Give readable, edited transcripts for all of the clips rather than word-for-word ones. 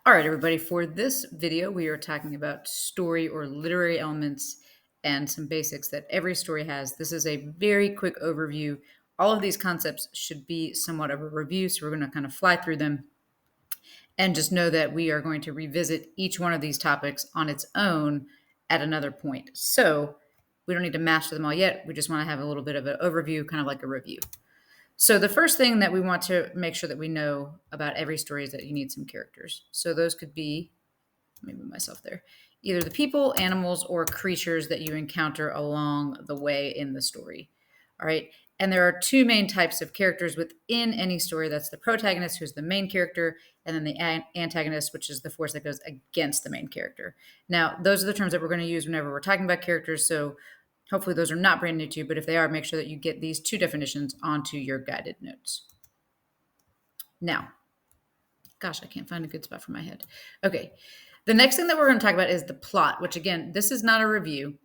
All right, everybody, for this video, we are talking about story or literary elements and some basics that every story has. This is a very quick overview. All of these concepts should be somewhat of a review, so we're going to kind of fly through them and just know that we are going to revisit each one of these topics on its own at another point. So we don't need to master them all yet. We just want to have a little bit of an overview, kind of like a review. So the first thing that we want to make sure that we know about every story is that you need some characters. So those could be, let me move myself there, either the people, animals, or creatures that you encounter along the way in the story. All right. And there are two main types of characters within any story. That's the protagonist, who's the main character, and then the antagonist, which is the force that goes against the main character. Now, those are the terms that we're going to use whenever we're talking about characters. So hopefully those are not brand new to you, but if they are, make sure that you get these two definitions onto your guided notes. Now, gosh, I can't find a good spot for my head. Okay. The next thing that we're going to talk about is the plot, which again, this is not a review,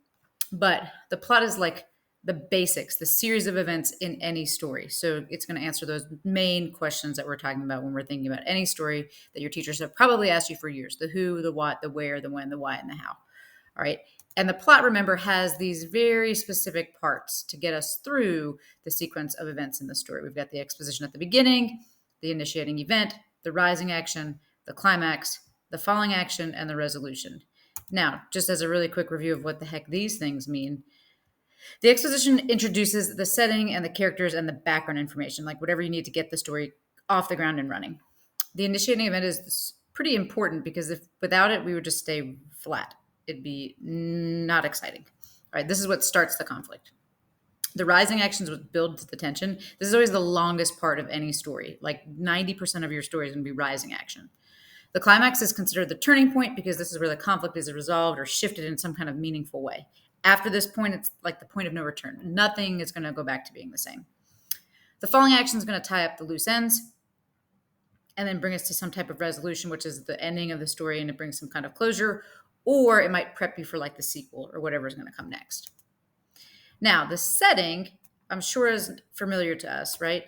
but the plot is like the basics, the series of events in any story. So it's going to answer those main questions that we're talking about when we're thinking about any story that your teachers have probably asked you for years: the who, the what, the where, the when, the why, and the how. All right. And the plot, remember, has these very specific parts to get us through the sequence of events in the story. We've got the exposition at the beginning, the initiating event, the rising action, the climax, the falling action, and the resolution. Now, just as a really quick review of what the heck these things mean, the exposition introduces the setting and the characters and the background information, like whatever you need to get the story off the ground and running. The initiating event is pretty important because if without it, we would just stay flat. It'd be not exciting. All right, this is what starts the conflict. The rising actions would build the tension. This is always the longest part of any story. Like 90% of your story is going to be rising action. The climax is considered the turning point because this is where the conflict is resolved or shifted in some kind of meaningful way. After this point, it's like the point of no return. Nothing is going to go back to being the same. The falling action is going to tie up the loose ends and then bring us to some type of resolution, which is the ending of the story, and it brings some kind of closure, or it might prep you for like the sequel or whatever is going to come next. Now, the setting, I'm sure, is familiar to us, right?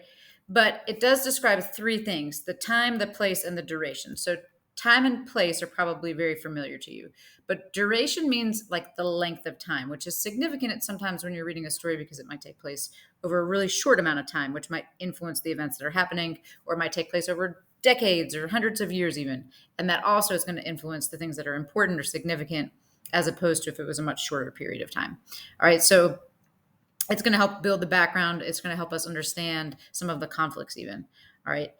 But it does describe three things: the time, the place, and the duration. So time and place are probably very familiar to you. But duration means like the length of time, which is significant sometimes when you're reading a story because it might take place over a really short amount of time, which might influence the events that are happening, or it might take place over decades or hundreds of years even. And that also is going to influence the things that are important or significant as opposed to if it was a much shorter period of time. All right, so it's going to help build the background. It's going to help us understand some of the conflicts even. All right.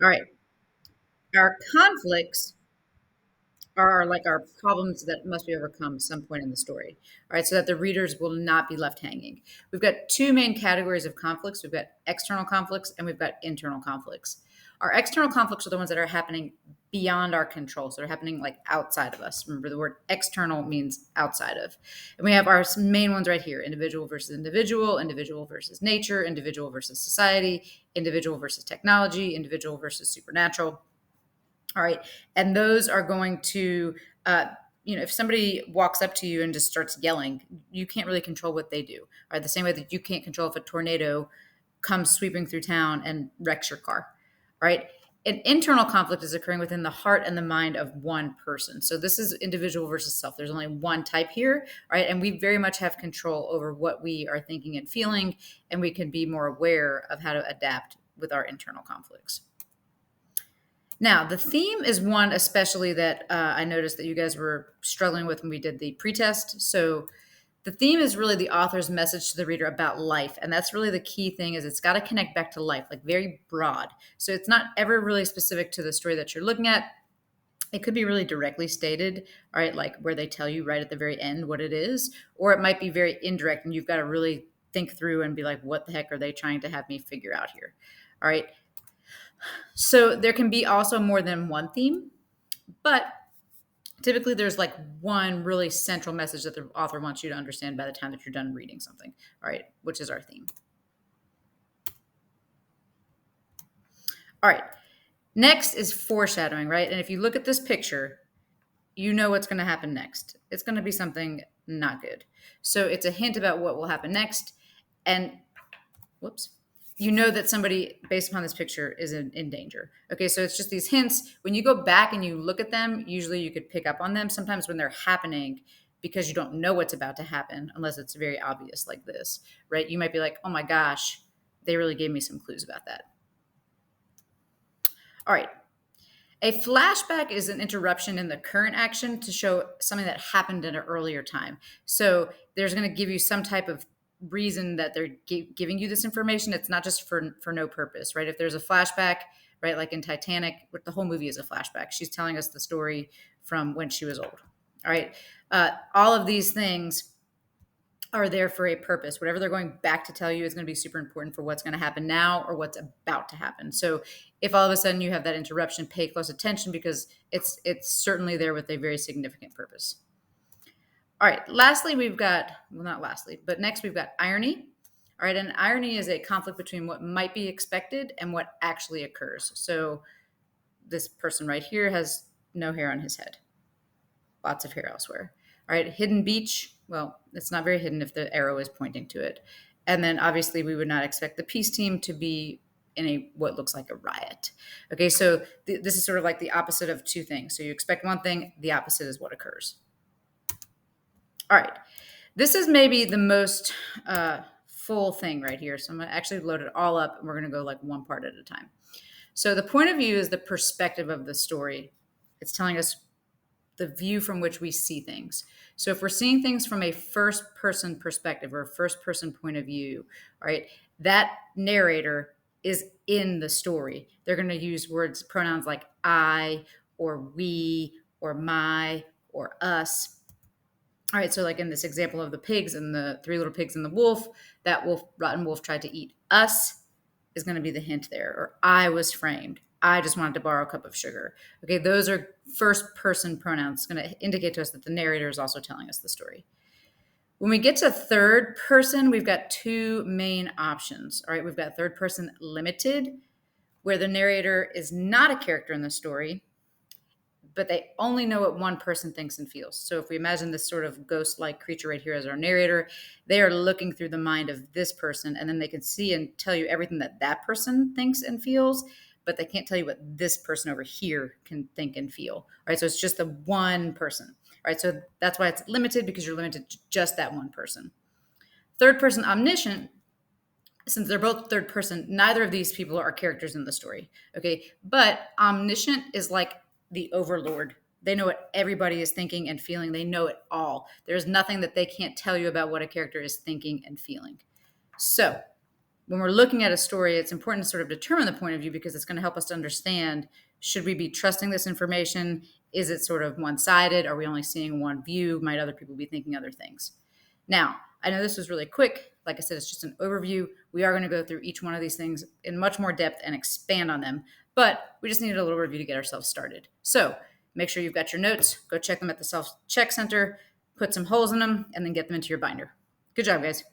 All right. Our conflicts are like our problems that must be overcome at some point in the story. All right. So that the readers will not be left hanging. We've got two main categories of conflicts. We've got external conflicts and we've got internal conflicts. Our external conflicts are the ones that are happening beyond our control. So they're happening like outside of us. Remember, the word external means outside of. And we have our main ones right here: individual versus individual, individual versus nature, individual versus society, individual versus technology, individual versus supernatural. All right. And those are going to, if somebody walks up to you and just starts yelling, you can't really control what they do. All right. The same way that you can't control if a tornado comes sweeping through town and wrecks your car. All right. An internal conflict is occurring within the heart and the mind of one person. So this is individual versus self. There's only one type here, right? And we very much have control over what we are thinking and feeling, and we can be more aware of how to adapt with our internal conflicts. Now, the theme is one especially that I noticed that you guys were struggling with when we did the pretest. So the theme is really the author's message to the reader about life. And that's really the key thing, is it's got to connect back to life, like very broad. So it's not ever really specific to the story that you're looking at. It could be really directly stated, all right, like where they tell you right at the very end what it is, or it might be very indirect and you've got to really think through and be like, what the heck are they trying to have me figure out here? All right. So there can be also more than one theme, but typically there's like one really central message that the author wants you to understand by the time that you're done reading something, all right, which is our theme. All right. Next is foreshadowing, right? And if you look at this picture, you know what's going to happen next. It's going to be something not good. So it's a hint about what will happen next. And whoops, you know that somebody based upon this picture is in danger. Okay, so it's just these hints. When you go back and you look at them, usually you could pick up on them. Sometimes when they're happening, because you don't know what's about to happen, unless it's very obvious like this, right? You might be like, oh my gosh, they really gave me some clues about that. All right. A flashback is an interruption in the current action to show something that happened in an earlier time. So there's going to give you some type of reason that they're giving you this information. It's not just for no purpose, right? If there's a flashback, right, like in Titanic, the whole movie is a flashback. She's telling us the story from when she was old. All right. All of these things are there for a purpose. Whatever they're going back to tell you is going to be super important for what's going to happen now or what's about to happen. So if all of a sudden you have that interruption, pay close attention because it's certainly there with a very significant purpose. All right, lastly, we've got, well, not lastly, but next we've got irony. All right, and irony is a conflict between what might be expected and what actually occurs. So this person right here has no hair on his head, lots of hair elsewhere. All right, hidden beach. Well, it's not very hidden if the arrow is pointing to it. And then obviously we would not expect the peace team to be in a what looks like a riot. Okay, so this is sort of like the opposite of two things. So you expect one thing, the opposite is what occurs. All right, this is maybe the most full thing right here. So I'm gonna actually load it all up and we're gonna go like one part at a time. So the point of view is the perspective of the story. It's telling us the view from which we see things. So if we're seeing things from a first person perspective or a first person point of view, all right, that narrator is in the story. They're going to use words, pronouns like I or we or my or us. All right, so like in this example of the pigs and the three little pigs and the wolf, that wolf, rotten wolf tried to eat us is going to be the hint there. Or I was framed. I just wanted to borrow a cup of sugar. Okay, those are first person pronouns. It's going to indicate to us that the narrator is also telling us the story. When we get to third person, we've got two main options. All right, we've got third person limited, where the narrator is not a character in the story, but they only know what one person thinks and feels. So if we imagine this sort of ghost-like creature right here as our narrator, they are looking through the mind of this person, and then they can see and tell you everything that that person thinks and feels, but they can't tell you what this person over here can think and feel. All right, so it's just the one person. All right, so that's why it's limited, because you're limited to just that one person. Third person omniscient, since they're both third person, neither of these people are characters in the story. Okay, but omniscient is like the overlord. They know what everybody is thinking and feeling. They know it all. There's nothing that they can't tell you about what a character is thinking and feeling. So when we're looking at a story, it's important to sort of determine the point of view, because it's going to help us to understand, should we be trusting this information? Is it sort of one-sided? Are we only seeing one view? Might other people be thinking other things? Now, I know this was really quick. Like I said, it's just an overview. We are going to go through each one of these things in much more depth and expand on them, but we just needed a little review to get ourselves started. So make sure you've got your notes, go check them at the Self-Check Center, put some holes in them, and then get them into your binder. Good job, guys.